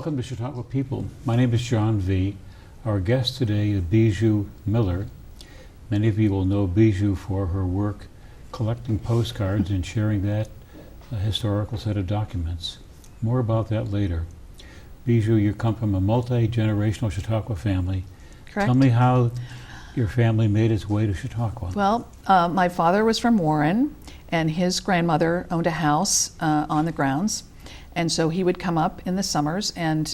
Welcome to Chautauqua People. My name is John V. Our guest today is Bijou Miller. Many of you will know Bijou for her work collecting postcards and sharing that historical set of documents. More about that later. Bijou, you come from a multi-generational Chautauqua family. Correct. Tell me how your family made its way to Chautauqua. Well, my father was from Warren, and his grandmother owned a house on the grounds. And so he would come up in the summers, and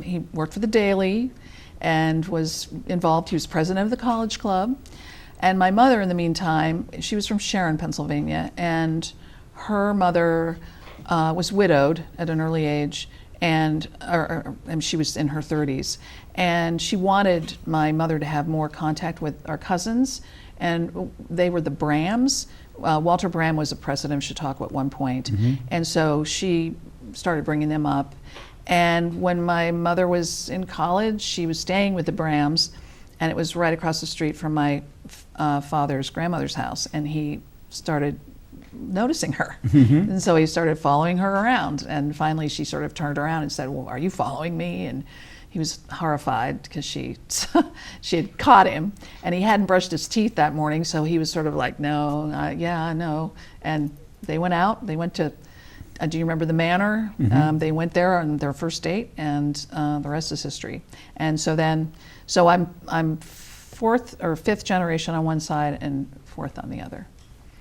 he worked for the Daily and was involved. He was president of the college club. And my mother, in the meantime, she was from Sharon, Pennsylvania, and her mother was widowed at an early age, and she was in her 30s. And she wanted my mother to have more contact with our cousins, and they were the Brams. Walter Bram was a president of Chautauqua at one point. And so she started bringing them up. And when my mother was in college, she was staying with the Brams, and it was right across the street from my father's grandmother's house, and he started noticing her. And so he started following her around, and finally she sort of turned around and said, "Well, are you following me?" And he was horrified because she had caught him, and he hadn't brushed his teeth that morning, so he was sort of like, "No, yeah, no." And they went out. They went to, do you remember the Manor? They went there on their first date, and the rest is history. And so I'm fourth or fifth generation on one side and fourth on the other.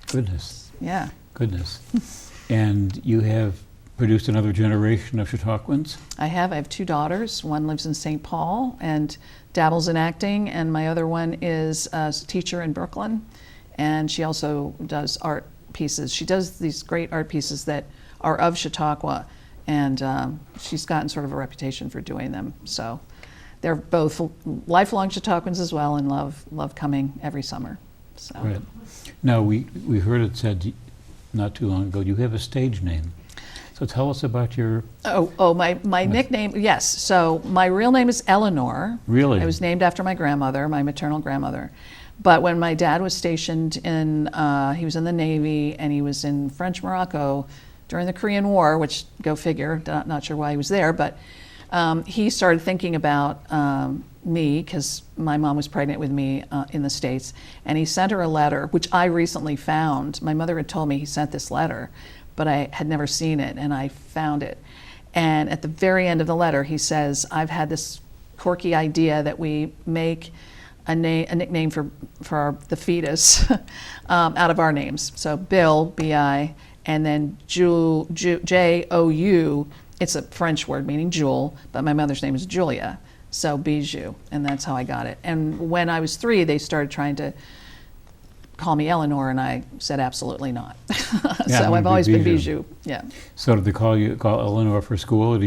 Goodness. Yeah. Goodness. And you have produced another generation of Chautauquans? I have 2 daughters. One lives in St. Paul and dabbles in acting, and my other one is a teacher in Brooklyn, and she also does art pieces. She does these great art pieces that are of Chautauqua, and she's gotten sort of a reputation for doing them. So they're both lifelong Chautauquans as well, and love coming every summer. So. Right. Now, we heard it said not too long ago, you have a stage name. So tell us about your... My nickname, yes. So my real name is Eleanor. Really? I was named after my grandmother, my maternal grandmother. But when my dad was stationed in, he was in the Navy, and he was in French Morocco during the Korean War, which, go figure, not sure why he was there, but he started thinking about me, because my mom was pregnant with me in the States, and he sent her a letter, which I recently found. My mother had told me he sent this letter, but I had never seen it, and I found it. And at the very end of the letter, he says, "I've had this quirky idea that we make a nickname for the fetus out of our names. So Bill, B-I, and then J-O-U, it's a French word meaning jewel, but my mother's name is Julia, so Bijou, and that's how I got it. And when I was 3, they started trying to call me Eleanor, and I said absolutely not. So I've always been Bijou. Yeah. So did they call Eleanor for school?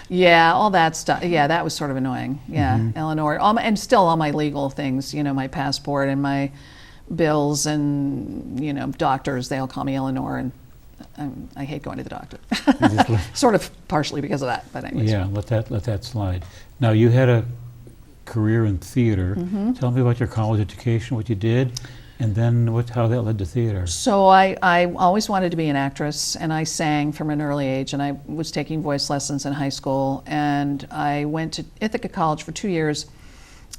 Yeah, all that stuff. Yeah, that was sort of annoying. Yeah, Eleanor, and still all my legal things, my passport and my bills and, doctors, they all call me Eleanor, and I hate going to the doctor. Sort of partially because of that, but anyways. Yeah, let that slide. Now, you had a career in theater. Tell me about your college education, what you did, and then how that led to theater. So I always wanted to be an actress, and I sang from an early age, and I was taking voice lessons in high school, and I went to Ithaca College for 2 years,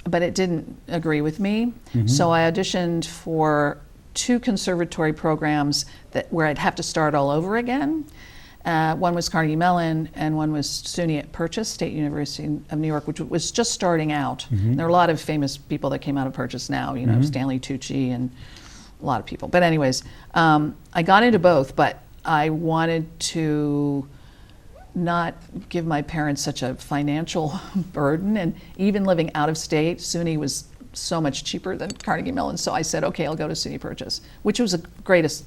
but it didn't agree with me. So I auditioned for 2 conservatory programs where I'd have to start all over again. One was Carnegie Mellon, and one was SUNY at Purchase, State University of New York, which was just starting out. There are a lot of famous people that came out of Purchase now, Stanley Tucci and a lot of people. But anyways, I got into both, but I wanted to not give my parents such a financial burden, and even living out of state, SUNY was so much cheaper than Carnegie Mellon, so I said, okay, I'll go to SUNY Purchase, which was the greatest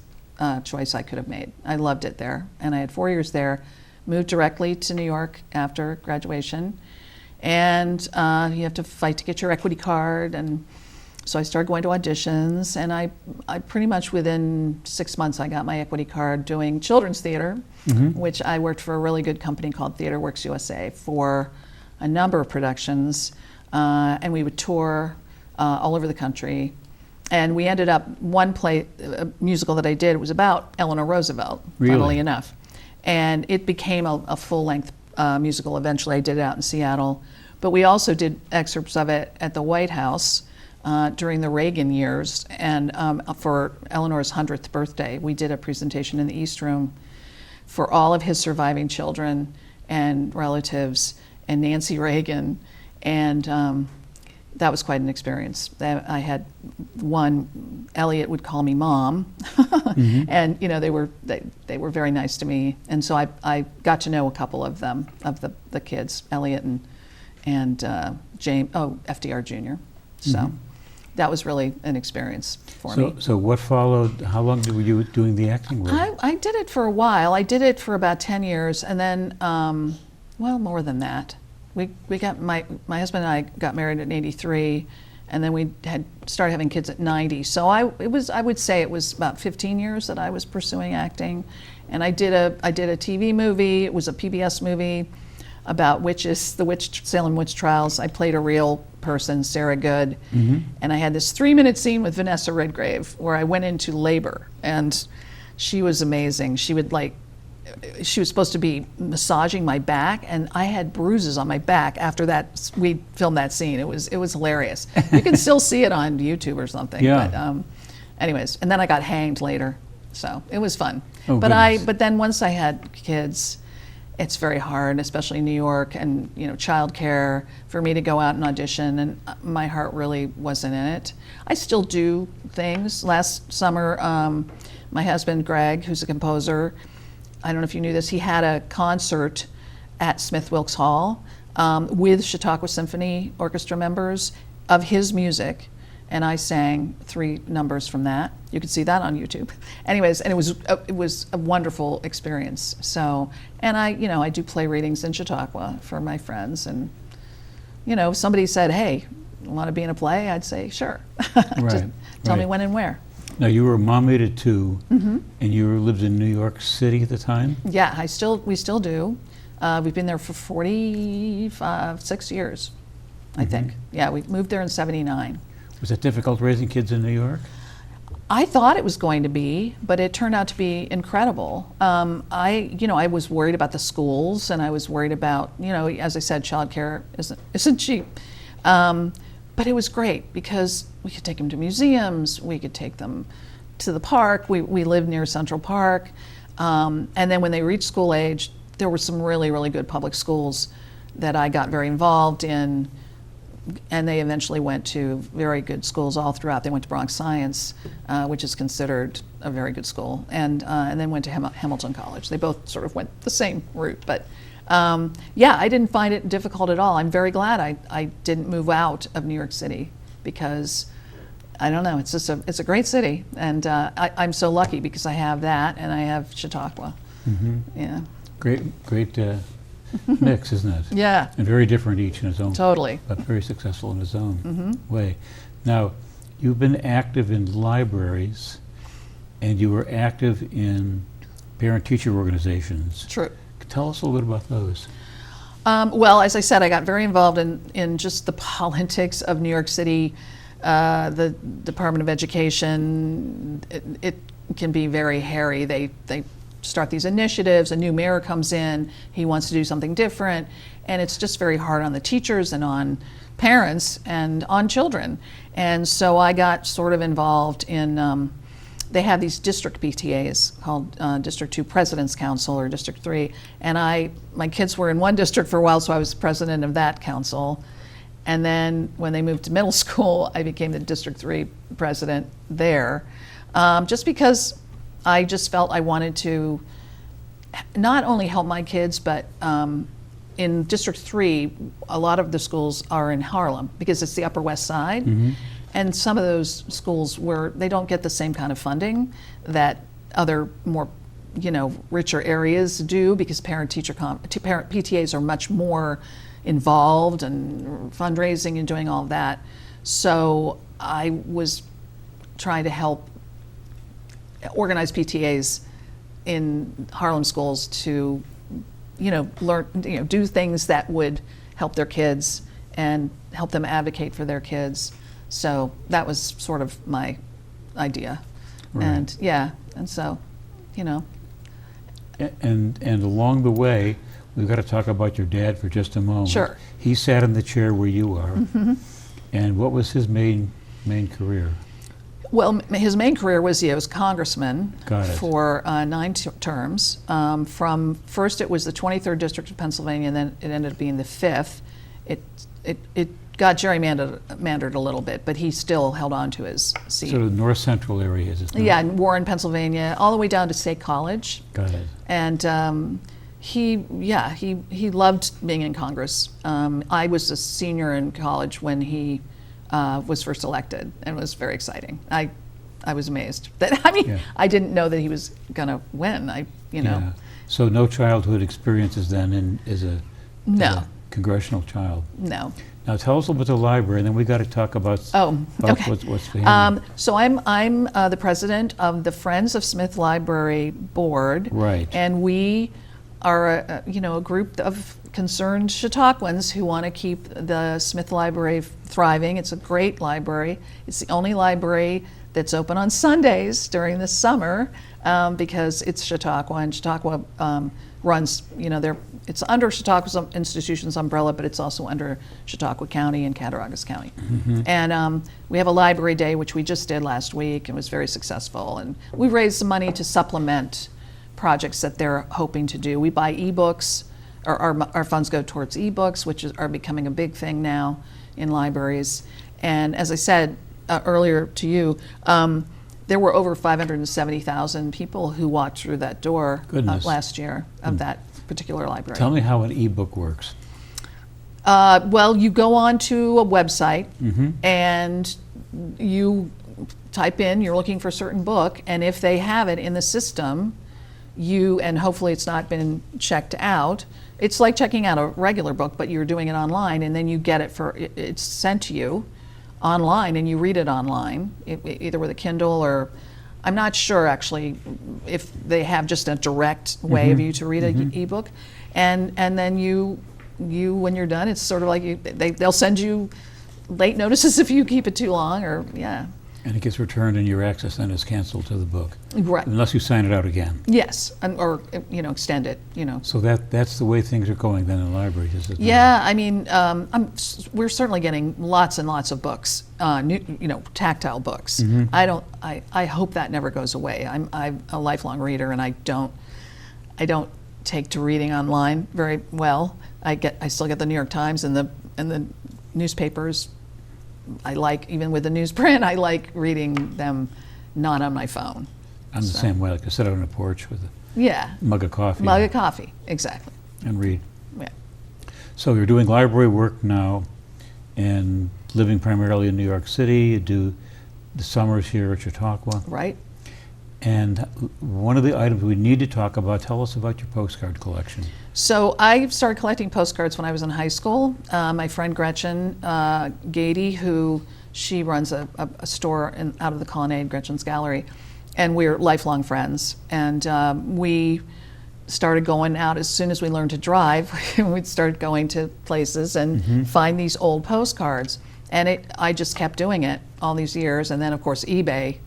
choice I could have made. I loved it there, and I had 4 years there, moved directly to New York after graduation, and you have to fight to get your equity card, and so I started going to auditions, and I pretty much within 6 months I got my equity card doing children's theater, which I worked for a really good company called Theater Works USA for a number of productions, and we would tour all over the country. And we ended up, one play, a musical that I did, was about Eleanor Roosevelt, really? Funnily enough. And it became a full-length musical. Eventually, I did it out in Seattle. But we also did excerpts of it at the White House during the Reagan years. And for Eleanor's 100th birthday, we did a presentation in the East Room for all of his surviving children and relatives and Nancy Reagan. And that was quite an experience. I had one, Elliot would call me Mom, and they were very nice to me. And so I got to know a couple of them, of the kids, Elliot and James, FDR Jr. So that was really an experience for me. So what followed? How long were you doing the acting work? I did it for a while. I did it for about 10 years, and then, more than that. We got my husband and I got married in '83, and then we had started having kids at '90. So I would say it was about 15 years that I was pursuing acting, and I did a TV movie. It was a PBS movie about witches, the Salem witch trials. I played a real person, Sarah Good, and I had this 3-minute scene with Vanessa Redgrave where I went into labor, and she was amazing. She was supposed to be massaging my back, and I had bruises on my back after that. We filmed that scene. It was hilarious. You can still see it on YouTube or something. Yeah. But anyways, and then I got hanged later, so it was fun. Oh, But then once I had kids, it's very hard, especially in New York, and childcare, for me to go out and audition, and my heart really wasn't in it. I still do things. Last summer, my husband Greg, who's a composer, I don't know if you knew this, he had a concert at Smith Wilkes Hall with Chautauqua Symphony Orchestra members of his music, and I sang 3 numbers from that. You can see that on YouTube. Anyways, and it was a wonderful experience. So, and I do play readings in Chautauqua for my friends, and if somebody said, "Hey, you want to be in a play?" I'd say, "Sure." Just tell me when and where. Now, you were mommy to 2, and you lived in New York City at the time? Yeah, we still do. We've been there for 46 years, I think. Yeah, we moved there in '79. Was it difficult raising kids in New York? I thought it was going to be, but it turned out to be incredible. I was worried about the schools, and I was worried about, as I said, childcare isn't cheap. But it was great because we could take them to museums, we could take them to the park. We lived near Central Park. And then when they reached school age, there were some really, really good public schools that I got very involved in. And they eventually went to very good schools all throughout. They went to Bronx Science, which is considered a very good school, and then went to Hamilton College. They both sort of went the same route. But I didn't find it difficult at all. I'm very glad I didn't move out of New York City, because I don't know, it's a great city, and I'm so lucky because I have that and I have Chautauqua. Yeah. Great mix, isn't it? Yeah. And very different each in its own. Totally. But very successful in its own way. Now, you've been active in libraries, and you were active in parent-teacher organizations. True. Tell us a little bit about those. Well, as I said, I got very involved in just the politics of New York City. The Department of Education, it can be very hairy. They start these initiatives, a new mayor comes in, he wants to do something different, and it's just very hard on the teachers and on parents and on children. And so I got sort of involved in, they have these district PTAs called District 2 President's Council or District 3, and my kids were in one district for a while, so I was president of that council. And then when they moved to middle school, I became the District 3 president there, just because I just felt I wanted to not only help my kids, but in District 3, a lot of the schools are in Harlem because it's the Upper West Side. And some of those schools they don't get the same kind of funding that other more, richer areas do, because parent PTAs are much more involved and fundraising and doing all of that. So I was trying to help organize PTAs in Harlem schools to, learn, do things that would help their kids and help them advocate for their kids. So that was sort of my idea. Right. And so, And along the way, we've got to talk about your dad for just a moment. Sure. He sat in the chair where you are. And what was his main career? Well, his main career was he was congressman Got it. for 9 terms. From first, it was the 23rd District of Pennsylvania, and then it ended up being the 5th. It got gerrymandered a little bit, but he still held on to his seat. Sort of north central areas, isn't it? Yeah, in Warren, Pennsylvania, all the way down to State College. Got it. And he loved being in Congress. I was a senior in college when he was first elected, and it was very exciting. I was amazed that Yeah. I didn't know that he was gonna win. Yeah. So no childhood experiences then as a No. congressional child. No. Now tell us about the library, and then we got to talk about, Okay. what's behind it. So I'm the president of the Friends of Smith Library Board. Right. And we are a group of concerned Chautauquans who want to keep the Smith Library thriving. It's a great library. It's the only library that's open on Sundays during the summer because it's Chautauqua, and Chautauqua runs, it's under Chautauqua Institution's umbrella, but it's also under Chautauqua County and Cattaraugus County. And we have a library day, which we just did last week, and was very successful. And we raised some money to supplement projects that they're hoping to do. We buy ebooks, or our funds go towards ebooks, which are becoming a big thing now in libraries. And as I said earlier to you, there were over 570,000 people who walked through that door last year of that particular library. Tell me how an ebook works. Well, you go on to a website and you type in, you're looking for a certain book, and if they have it in the system, and hopefully it's not been checked out, it's like checking out a regular book, but you're doing it online, and then you get it it's sent to you online, and you read it online, either with a Kindle or, I'm not sure actually if they have just a direct way of you to read an ebook, and then you when you're done, it's sort of like they'll send you late notices if you keep it too long, or And it gets returned, and your access then is canceled to the book, right. unless you sign it out again. Yes, or extend it. So that's the way things are going then in libraries, is it? Yeah, I mean, we're certainly getting lots and lots of books, tactile books. I hope that never goes away. I'm a lifelong reader, and I don't take to reading online very well. I still get the New York Times and the newspapers. I like, even with the newsprint, I like reading them not on my phone. I'm the same way. I like to sit out on a porch with a mug of coffee. Mug of coffee, exactly. And read. Yeah. So you're doing library work now and living primarily in New York City. You do the summers here at Chautauqua. Right. And one of the items we need to talk about, tell us about your postcard collection. So I started collecting postcards when I was in high school. My friend Gretchen Gady, she runs a store out of the Colonnade, Gretchen's Gallery, and we're lifelong friends. And we started going out as soon as we learned to drive. We'd start going to places and find these old postcards. And I just kept doing it all these years. And then, of course, eBay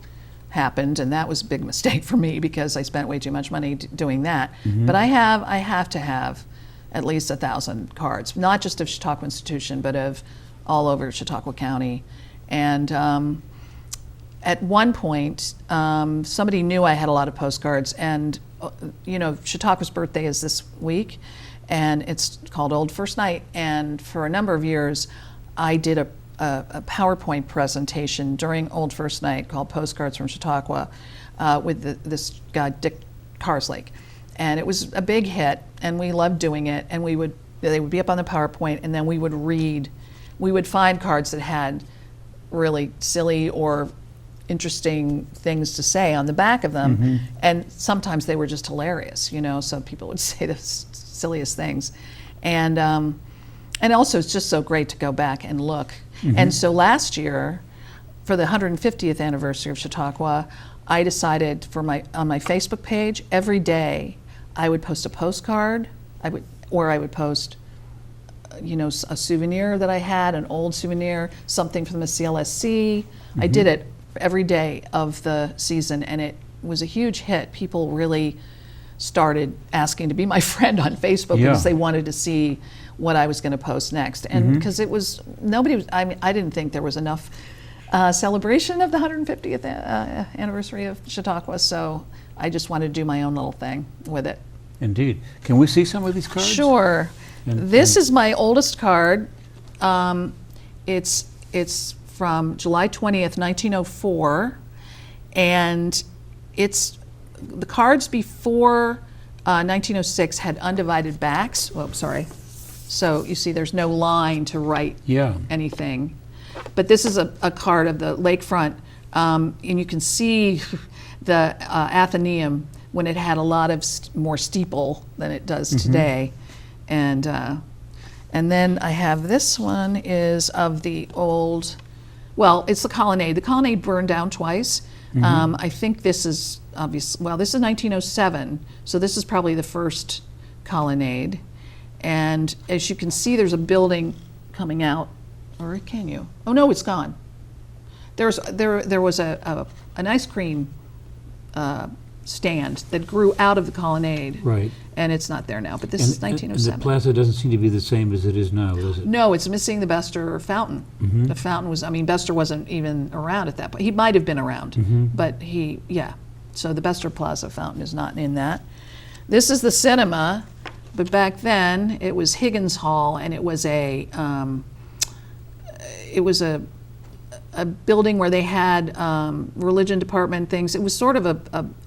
happened, and that was a big mistake for me because I spent way too much money doing that. But I have to have at least 1,000 cards, not just of Chautauqua Institution, but of all over Chautauqua County. And at one point, somebody knew I had a lot of postcards, and Chautauqua's birthday is this week, and it's called Old First Night. And for a number of years, I did a PowerPoint presentation during Old First Night called Postcards from Chautauqua with this guy, Dick Carslake. And it was a big hit, and we loved doing it. And they would be up on the PowerPoint, and then we would find cards that had really silly or interesting things to say on the back of them. And sometimes they were just hilarious, so people would say the silliest things. And also, it's just so great to go back and look. And so last year, for the 150th anniversary of Chautauqua, I decided on my Facebook page, every day I would post a postcard, I would post a souvenir that I had, an old souvenir, something from the CLSC. I did it every day of the season, and it was a huge hit. People really started asking to be my friend on Facebook Yeah. because they wanted to see what I was going to post next. And because it was, nobody was, I mean, I didn't think there was enough celebration of the 150th anniversary of Chautauqua, so I just wanted to do my own little thing with it. Indeed. Can we see some of these cards? Sure. This is my oldest card. It's from July 20th, 1904, and the cards before 1906 had undivided backs. Oh, sorry. So you see there's no line to write Yeah. anything. But this is a card of the lakefront, and you can see the Athenaeum when it had a lot of more steeple than it does today. And then I have this one is of the old, well, it's the colonnade. The colonnade burned down twice. I think this is obvious. Well, this is 1907, so this is probably the first colonnade. And as you can see, there's a building coming out. Or can you? Oh no, it's gone. There was an ice cream stand that grew out of the colonnade. Right. And it's not there now. But this is And 1907. the plaza doesn't seem to be the same as it is now, does it? No, it's missing the Bester fountain. The fountain was, I mean, Bester wasn't even around at that point. He might have been around, but yeah. So the Bester Plaza fountain is not in that. This is the cinema, but back then it was Higgins Hall, and it was a building where they had religion department things. It was sort of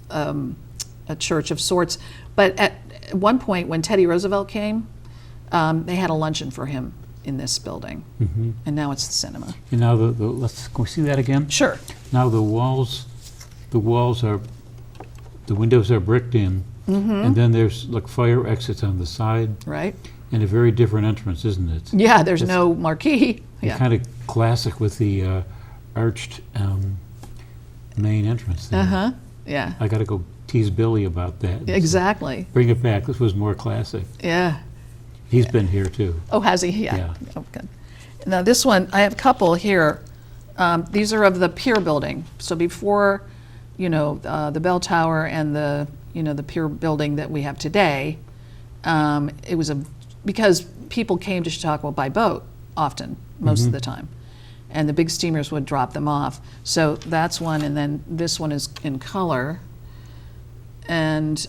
a church of sorts, but at one point when Teddy Roosevelt came, they had a luncheon for him in this building, and now it's the cinema. And now can we see that again? Sure. Now the windows are bricked in, and then there's like fire exits on the side, Right? and a very different entrance, isn't it? Yeah, there's no marquee. Yeah. Kind of classic with the arched main entrance there. Yeah. I got to go tease Billy about that. Exactly. Bring it back. This was more classic. Yeah. He's been here too. Oh, has he? Yeah. Yeah. Oh, good. Now this one, I have a couple here. These are of the pier building. So before, the bell tower and the pier building that we have today, it was because people came to Chautauqua by boat often, most of the time, and the big steamers would drop them off. So that's one, and then this one is in color. And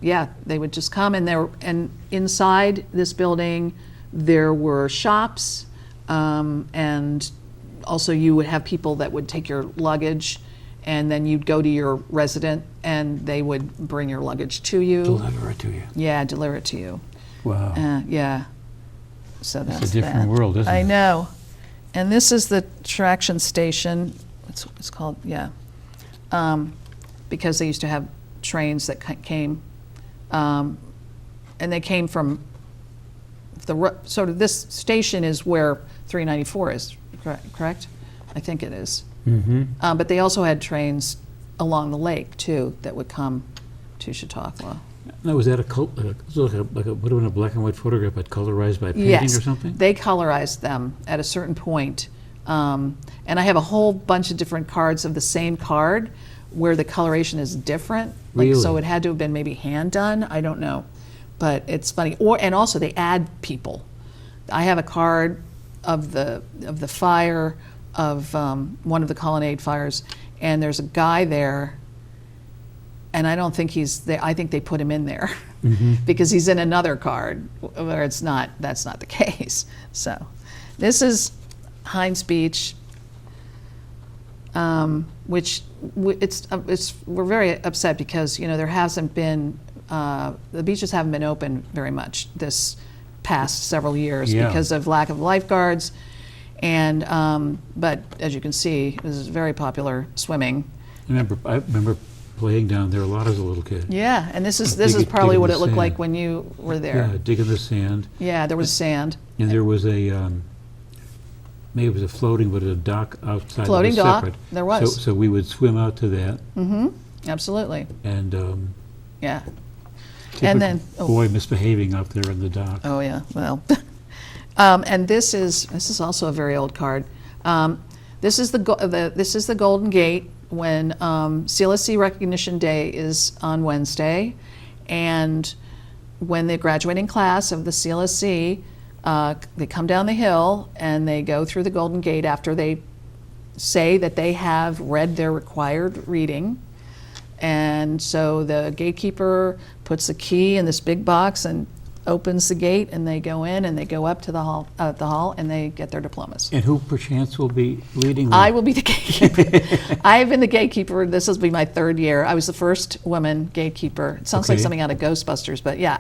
yeah, they would just come, and inside this building there were shops, and also you would have people that would take your luggage, and then you'd go to your resident and they would bring your luggage to you. Deliver it to you. Yeah, deliver it to you. Wow. Yeah. So that's It's a different that. world, isn't it? I know. And this is the traction station. It's called, yeah. Because they used to have trains that came, and they came from sort of this station is where 394 is, correct? I think it is. But they also had trains along the lake too that would come to Chautauqua. Now, was that would have been a black and white photograph, but colorized by painting Yes, or something? they colorized them at a certain point. And I have a whole bunch of different cards of the same card where the coloration is different. Really? So it had to have been maybe hand done. I don't know, but it's funny. And also they add people. I have a card of the fire of one of the colonnade fires, and there's a guy there. And I don't think he's there. I think they put him in there because he's in another card where that's not the case. So this is Heinz Beach, which we're very upset because there hasn't been the beaches haven't been open very much this past several years because of lack of lifeguards, and but as you can see, this is very popular swimming. I remember playing down there a lot as a little kid. Yeah, and this is probably what it looked like when you were there. Yeah, digging the sand. Yeah, there was sand. And there was maybe it was a floating, but a dock outside. Floating that was dock, separate. there was. So we would swim out to that. Absolutely. And Yeah. typical then- boy misbehaving out there in the dock. Oh yeah. Well, and this is also a very old card. This is the Golden Gate, when CLSC Recognition Day is on Wednesday, and when the graduating class of the CLSC, they come down the hill and they go through the Golden Gate after they say that they have read their required reading. And so the gatekeeper puts the key in this big box and opens the gate, and they go in and they go up to the hall and they get their diplomas. And who perchance will be leading them? I will be the gatekeeper. I've been the gatekeeper. This will be my 3rd year. I was the first woman gatekeeper. It sounds like Okay. something out of Ghostbusters, but yeah,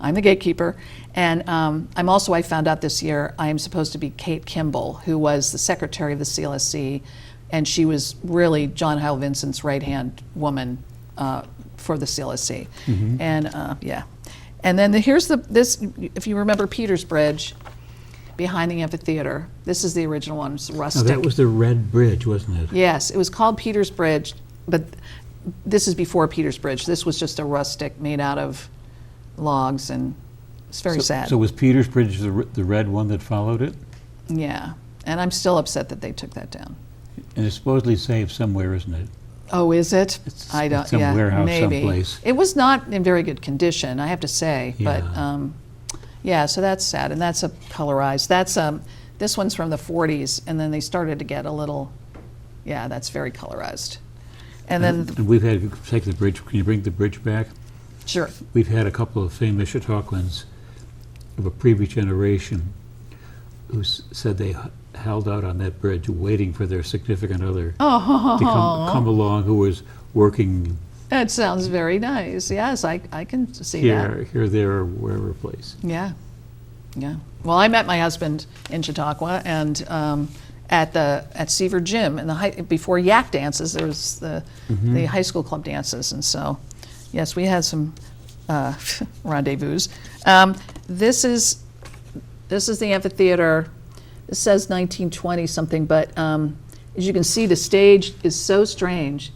I'm the gatekeeper. And I'm also, I found out this year, I am supposed to be Kate Kimball, who was the secretary of the CLSC, and she was really John Hyle Vincent's right-hand woman for the CLSC. And yeah. And then here's this, if you remember Peter's Bridge, behind the amphitheater. This is the original one, it's Now, rustic. that was the Red Bridge, wasn't it? Yes, it was called Peter's Bridge, but this is before Peter's Bridge. This was just a rustic made out of logs, and it's very sad. So was Peter's Bridge the red one that followed it? Yeah, and I'm still upset that they took that down. And it's supposedly saved somewhere, isn't it? Oh, is it? It's I don't. some Yeah, warehouse maybe. someplace. It was not in very good condition, I have to say. But Yeah. yeah, so that's sad, and that's a colorized. That's this one's from the 40s, and then they started to get a little. Yeah, that's very colorized. And then And we've had, take the bridge, can you bring the bridge back? sure. We've had a couple of famous Chautauquans of a previous generation who said they held out on that bridge waiting for their significant other to come along, who was working That sounds very nice. Yes, I can see that. here, there, or wherever place. Yeah, yeah. Well, I met my husband in Chautauqua, and at Seaver Gym, and before Yak dances, there was the high school club dances, and so yes, we had some rendezvous. This is the amphitheater. It says 1920 something, but as you can see, the stage is so strange.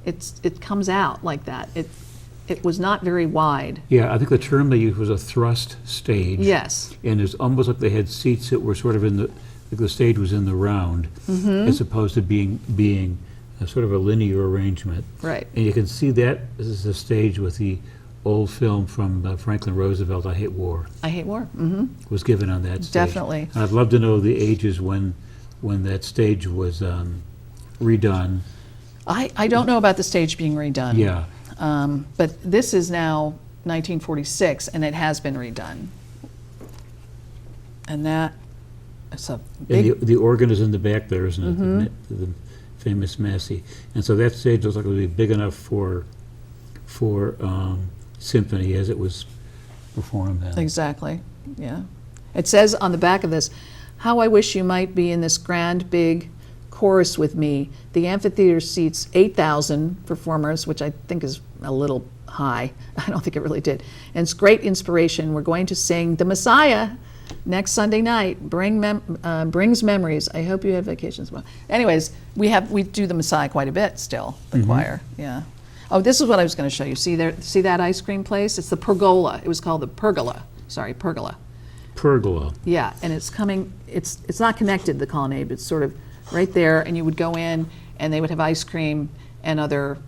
It comes out like that. It was not very wide. Yeah, I think the term they used was a thrust stage. Yes. And it's almost like they had seats that were sort of like the stage was in the round, as opposed to being a sort of a linear arrangement. Right. And you can see that this is a stage with the old film from Franklin Roosevelt, I Hate War, I Hate War. Mm-hmm. was given on that stage. Definitely. And I'd love to know the ages when that stage was redone. I don't know about the stage being redone. Yeah. But this is now 1946, and it has been redone. And that, it's a big, And the organ is in the back there, isn't it? The famous Massey. And so that stage looks like it would be big enough for symphony as it was performed then. exactly, yeah. It says on the back of this, "How I wish you might be in this grand, big chorus with me. The amphitheater seats 8,000 performers," which I think is a little high. I don't think it really did. "And it's great inspiration. We're going to sing The Messiah next Sunday night. Brings memories. I hope you have vacations." Well, anyways, we do The Messiah quite a bit still, the choir, yeah. Oh, this is what I was going to show you. See that ice cream place? It's the Pergola. It was called the Pergola. Sorry, Pergola. Pergola. Yeah, and it's not connected to the colonnade, but it's sort of right there, and you would go in, and they would have ice cream and other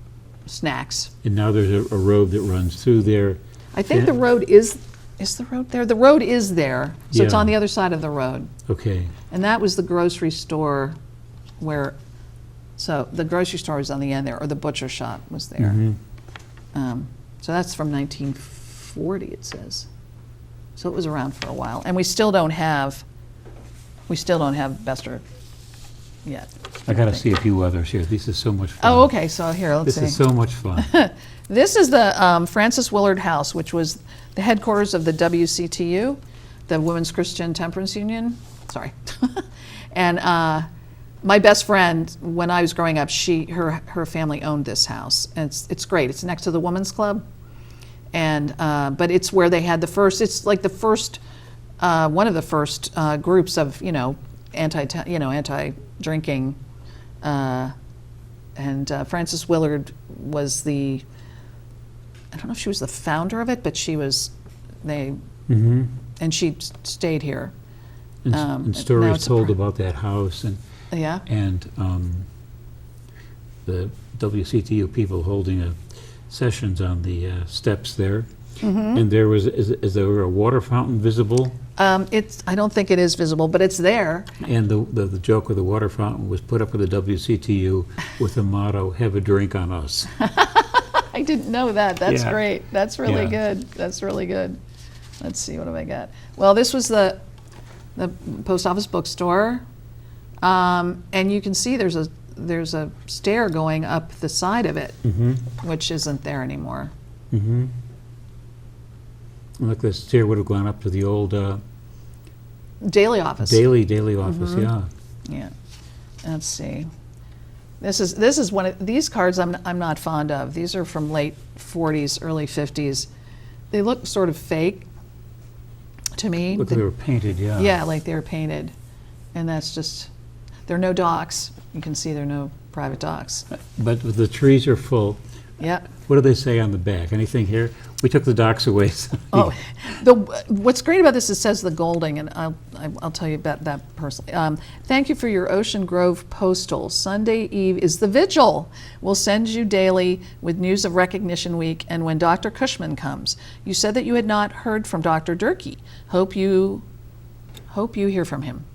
snacks. And now there's a road that runs through there. I think Yeah. the road is the road there? The road is there, so it's Yeah. on the other side of the road. Okay. And that was the grocery store so the grocery store was on the end there, or the butcher shop was there. So that's from 1940, it says. So it was around for a while, and we still don't have Bester yet. I got to see a few others here. This is so much fun. Oh, okay, so here, let's This see. is so much fun. This is the Francis Willard House, which was the headquarters of the WCTU, the Women's Christian Temperance Union. Sorry. And my best friend, when I was growing up, her family owned this house. And it's great. It's next to the Women's Club. And but it's where they had it's like the first, one of the first groups of, anti-drinking. And Frances Willard was I don't know if she was the founder of it, but she was, and she stayed here. And now stories it's a told about that house, and Yeah, the WCTU people holding sessions on the steps there. And there was, is there a water fountain visible? I don't think it is visible, but it's there. And the joke of the water fountain was put up with the WCTU with the motto, "Have a drink on us." I didn't know that. That's Yeah. great. That's really Yeah. good. That's really good. Let's see, what have I got? Well, this was the post office bookstore. And you can see there's a stair going up the side of it, which isn't there anymore. Look, the stair would have gone up to the old Daily office. daily office, yeah. Yeah. Let's see. This is one of these cards I'm not fond of. These are from late 40s, early 50s. They look sort of fake to me. Look, they were painted, yeah. Yeah, like they were painted. And that's just, there are no docks. You can see there are no private docks. But the trees are full. Yeah. What do they say on the back? Anything here? We took the docks away. So Oh, what's great about this, it says the Golding, and I'll tell you about that personally. Thank you for your Ocean Grove postal. Sunday Eve is the vigil. We'll send you daily with news of Recognition Week and when Dr. Cushman comes. You said that you had not heard from Dr. Durkee. Hope you hear from him.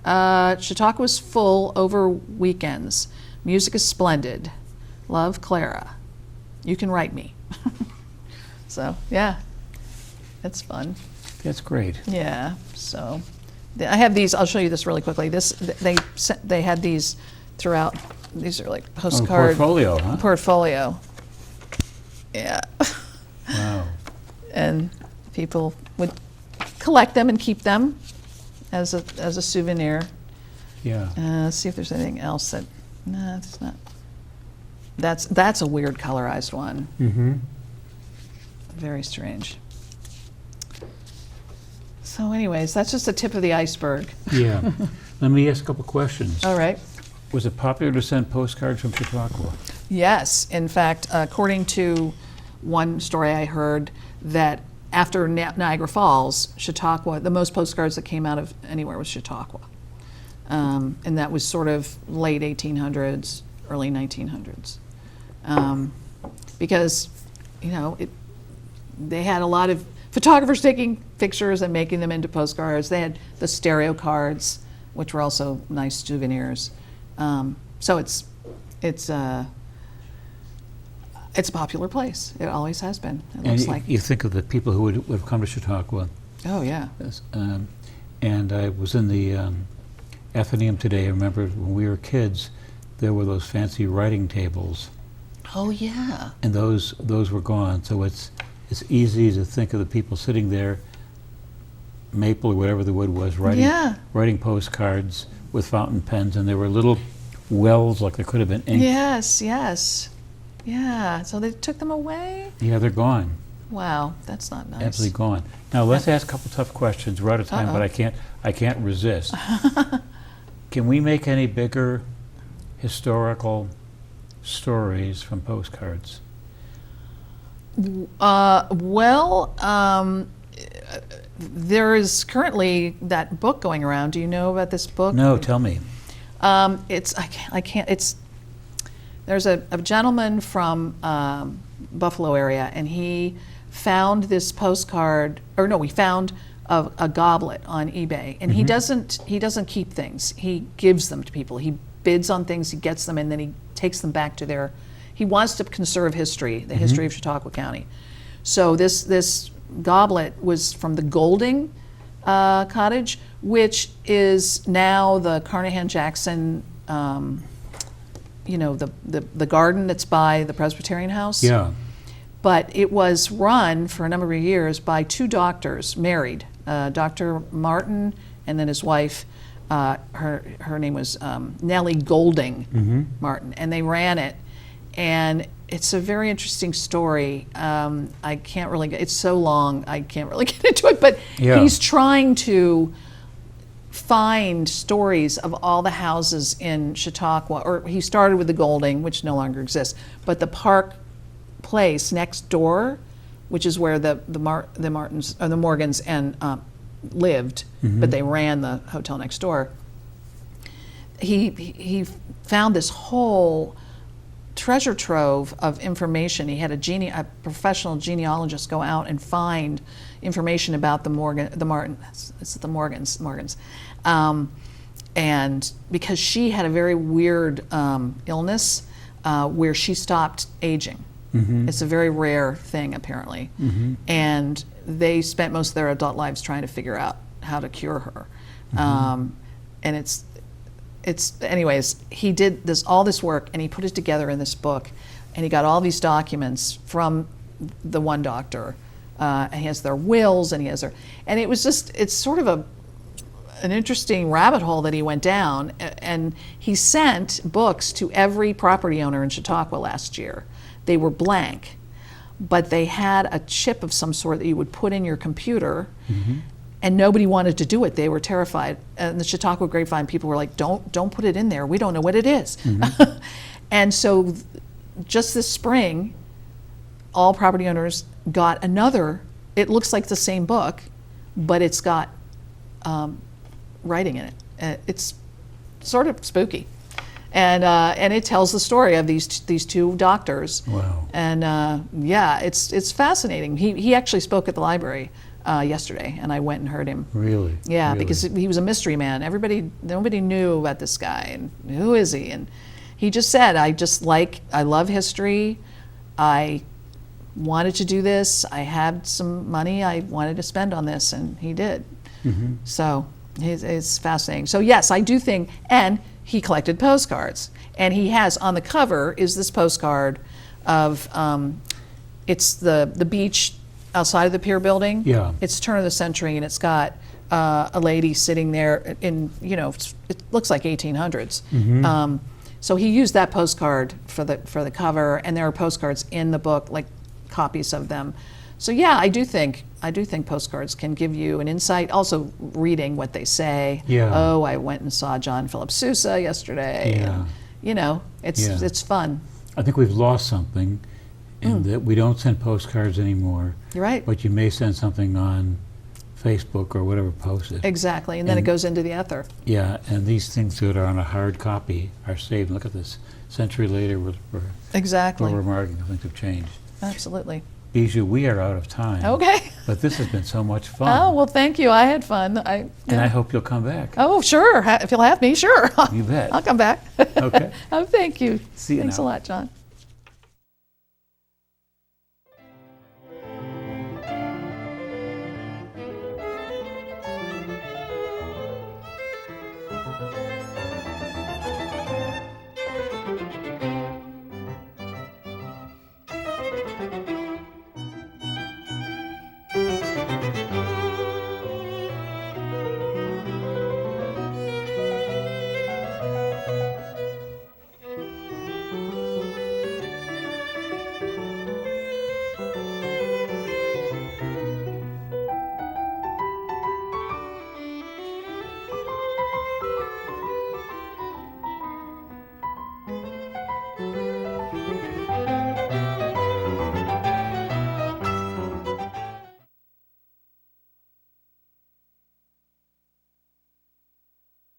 Chautauqua was full over weekends. Music is splendid. Love, Clara. You can write me. So, yeah, it's fun. that's great. Yeah, so I have these. I'll show you this really quickly. They had these throughout. These are like postcard Portfolio, huh? portfolio. Yeah, Wow. and people would collect them and keep them as a souvenir. Yeah. Let's see if there's anything else that. No, it's not. That's a weird colorized one. Mm-hmm. Very strange. So anyways, that's just the tip of the iceberg. Yeah. Let me ask a couple questions. All right. Was it popular to send postcards from Chautauqua? Yes. In fact, according to one story I heard, that after Niagara Falls, Chautauqua, the most postcards that came out of anywhere was Chautauqua. And that was sort of late 1800s, early 1900s. Because, they had a lot of photographers taking pictures and making them into postcards. They had the stereo cards, which were also nice souvenirs. So it's a popular place. It always has been. It looks like. You think of the people who would have come to Chautauqua. Oh yeah. Yes, and I was in the Athenaeum today. I remember when we were kids, there were those fancy writing tables, Oh yeah. and those were gone. So it's easy to think of the people sitting there, maple or whatever the wood was, writing postcards with fountain pens, and there were little wells like there could have been ink. Yes. Yes. Yeah. So they took them away. Yeah, they're gone. Wow, that's not nice. Absolutely gone. Now let's ask a couple tough questions. We're out of time, but I can't resist. Can we make any bigger historical stories from postcards? There is currently that book going around. Do you know about this book? No, tell me. There's a gentleman from Buffalo area, and he found this postcard, we found a goblet on eBay, and he doesn't keep things. He gives them to people. He bids on things, he gets them, and then he takes them back to he wants to conserve history, the history of Chautauqua County. So this goblet was from the Golding cottage, which is now the Carnahan-Jackson, the garden that's by the Presbyterian House. Yeah. But it was run for a number of years by two doctors, married, Dr. Martin and then his wife. Her name was Nellie Golding Martin, and they ran it. And it's a very interesting story. I can't really it's so long, I can't really get into it, but he's trying to find stories of all the houses in Chautauqua, or he started with the Golding, which no longer exists, but the Park Place next door, which is where the Martins or the Morgans and lived, but they ran the hotel next door. He found this whole treasure trove of information. He had a professional genealogist go out and find information about the Morgans. And because she had a very weird illness where she stopped aging. Mm-hmm. It's a very rare thing, apparently. Mm-hmm. And they spent most of their adult lives trying to figure out how to cure her. Mm-hmm. And it's anyways, he did all this work, and he put it together in this book, and he got all these documents from the one doctor, and he has their wills, and and it's sort of an interesting rabbit hole that he went down, and he sent books to every property owner in Chautauqua last year. They were blank, but they had a chip of some sort that you would put in your computer. Mm-hmm. And nobody wanted to do it. They were terrified. And the Chautauqua Grapevine people were like, don't put it in there. We don't know what it is. Mm-hmm. And so just this spring, all property owners got another, it looks like the same book, but it's got writing in it. It's sort of spooky. And it tells the story of these two doctors. Wow. And yeah, it's fascinating. He actually spoke at the library yesterday, and I went and heard him. Really? Yeah, Really? because he was a mystery man. Nobody knew about this guy, and who is he? And he just said, I love history. I wanted to do this. I had some money I wanted to spend on this, and he did. Mm-hmm. So it's fascinating. So yes, I do think, and he collected postcards, and he has on the cover is this postcard of it's the beach outside of the Pier building. Yeah. It's turn of the century, and it's got a lady sitting there in, it looks like 1800s. Mm-hmm. So he used that postcard for the cover, and there are postcards in the book, like copies of them. So yeah, I do think postcards can give you an insight. Also, reading what they say. Yeah. Oh, I went and saw John Philip Sousa yesterday. Yeah. And, it's fun. I think we've lost something in that we don't send postcards anymore. You're right. But you may send something on Facebook or whatever posted. Exactly, and then it goes into the ether. Yeah, and these things that are on a hard copy are saved. Look at this. Century later, we're Exactly. remarking how things have changed. Absolutely. Bijou, we are out of time. Okay. But this has been so much fun. Oh, well, thank you. I had fun. And I hope you'll come back. Oh, sure. If you'll have me, sure. You bet. I'll come back. Okay. Oh, thank you. See you Thanks now. a lot, John.